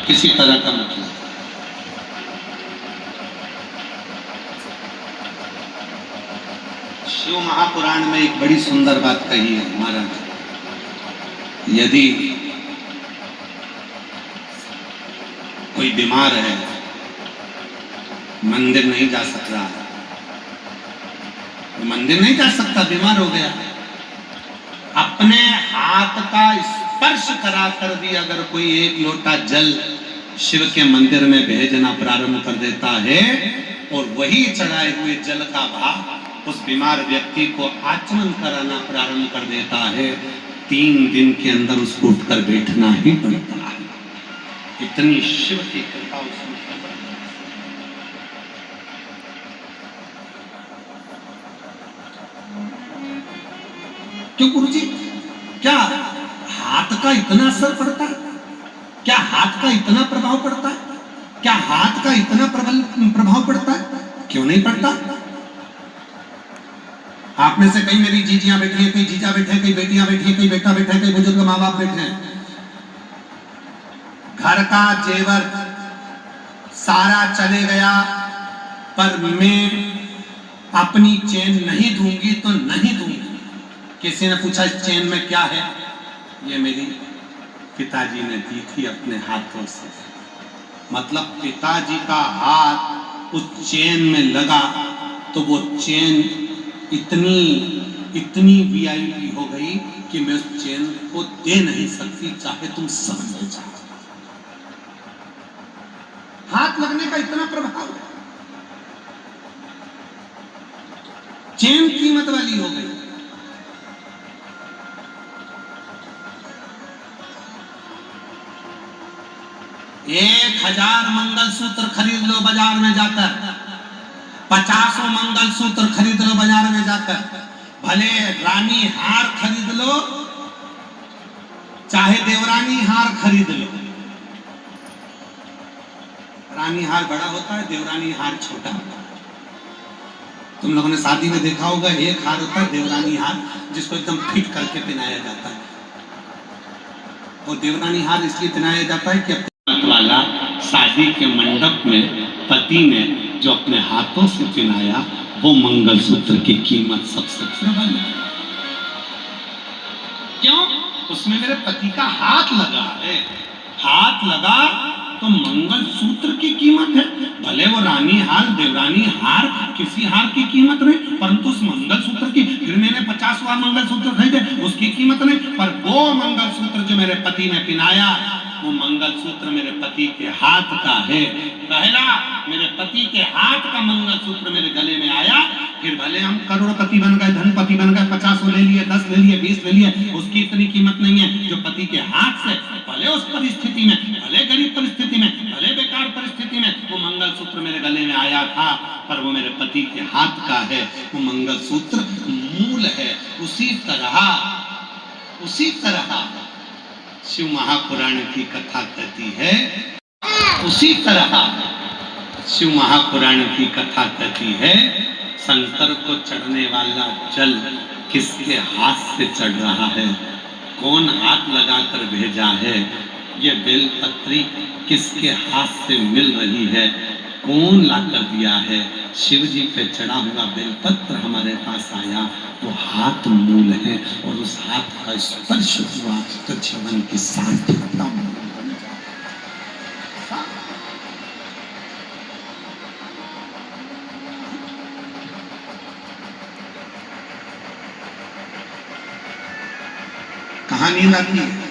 किसी तरह का मतलब। शिव महापुराण में एक बड़ी सुंदर बात कही है महाराज, यदि कोई बीमार है, मंदिर नहीं जा सक रहा, मंदिर नहीं जा सकता, बीमार हो गया, अपने हाथ का स्पर्श करा कर भी अगर कोई एक लोटा जल शिव के मंदिर में भेजना प्रारंभ कर देता है और वही चढ़ाए हुए जल का भाव उस बीमार व्यक्ति को आचमन कराना प्रारंभ कर देता है, 3 दिन के अंदर उसको उठकर बैठना ही पड़ता है। इतनी शिव की कृपा उसमें। क्यों गुरुजी, क्या हाथ का इतना असर पड़ता है? क्या हाथ का इतना प्रभाव पड़ता है? क्या हाथ का इतना प्रभाव पड़ता है? क्यों नहीं पड़ता? आप में से कई मेरी जीजियां बैठी हैं, कई जीजा बैठे हैं, कई बेटियां बैठी हैं, कई बेटा बैठे हैं, कई बुजुर्ग माँ बाप बैठे हैं। घर का जेवर सारा चले गया, पर मैं अपनी चेन नहीं दूंगी तो नहीं दूंगी। किसी ने पूछा इस चेन में क्या है? ये मेरी पिताजी ने दी थी अपने हाथों से। मतलब पिताजी का हाथ उस चेन में लगा तो वो चेन इतनी वीआईपी हो गई कि मैं उस चेन को दे नहीं सकती, चाहे तुम समझ जाओ। हाथ लगने का इतना प्रभाव है, चेन कीमत वाली हो गई। एक 1000 मंगलसूत्र खरीद लो बाजार में जाकर, 50 मंगलसूत्र खरीद लो बाजार में जाकर, भले रानी हार खरीद लो चाहे देवरानी हार खरीद लो। रानी हार बड़ा होता है, देवरानी हार छोटा होता है। तुम लोगों ने शादी में देखा होगा, एक हार होता है देवरानी हार, जिसको एकदम फिट करके पहनाया जाता है। और देवरानी हार इसलिए पहनाया जाता है कि वाला शादी के मंडप में पति ने जो अपने हाथों से पहनाया वो मंगलसूत्र की कीमत सबसे प्रबल है। क्यों? उसमें मेरे पति का हाथ लगा है। हाथ लगा तो मंगलसूत्र की कीमत है। भले वो रानी हार देवरानी हार किसी हार की कीमत नहीं, परंतु उस मंगलसूत्र की, फिर मैंने 50वां मंगलसूत्र खरीदे उसकी कीमत नहीं, पर वो मंगलसूत्र जो मेरे पति ने पहनाया वो मंगलसूत्र मेरे पति के हाथ का है। पहला मेरे पति के हाथ का मंगलसूत्र मेरे गले में आया, फिर भले हम करोड़पति बन गए, धनपति बन गए, 50 ले लिए, 10 ले लिए, 20 ले लिए, उसकी इतनी कीमत नहीं है जो पति के हाथ से, भले उस परिस्थिति में, भले गरीब परिस्थिति में, भले बेकार परिस्थिति में वो मंगलसूत्र मेरे गले में आया था, पर वो मेरे पति के हाथ का है। वो मंगलसूत्र मूल है। उसी तरह शिव महापुराण की कथा कहती है, उसी तरह शिव महापुराण की कथा कहती है, शंकर को चढ़ने वाला जल किसके हाथ से चढ़ रहा है, कौन हाथ लगाकर भेजा है, ये बेलपत्री किसके हाथ से मिल रही है, कौन लाकर दिया है। शिव जी पे चढ़ा हुआ बेलपत्र हमारे पास आया, वो हाथ मूल है, और उस हाथ का स्पर्श हुआ तो जीवन की सार्थकता बन जाए। कहानी आती है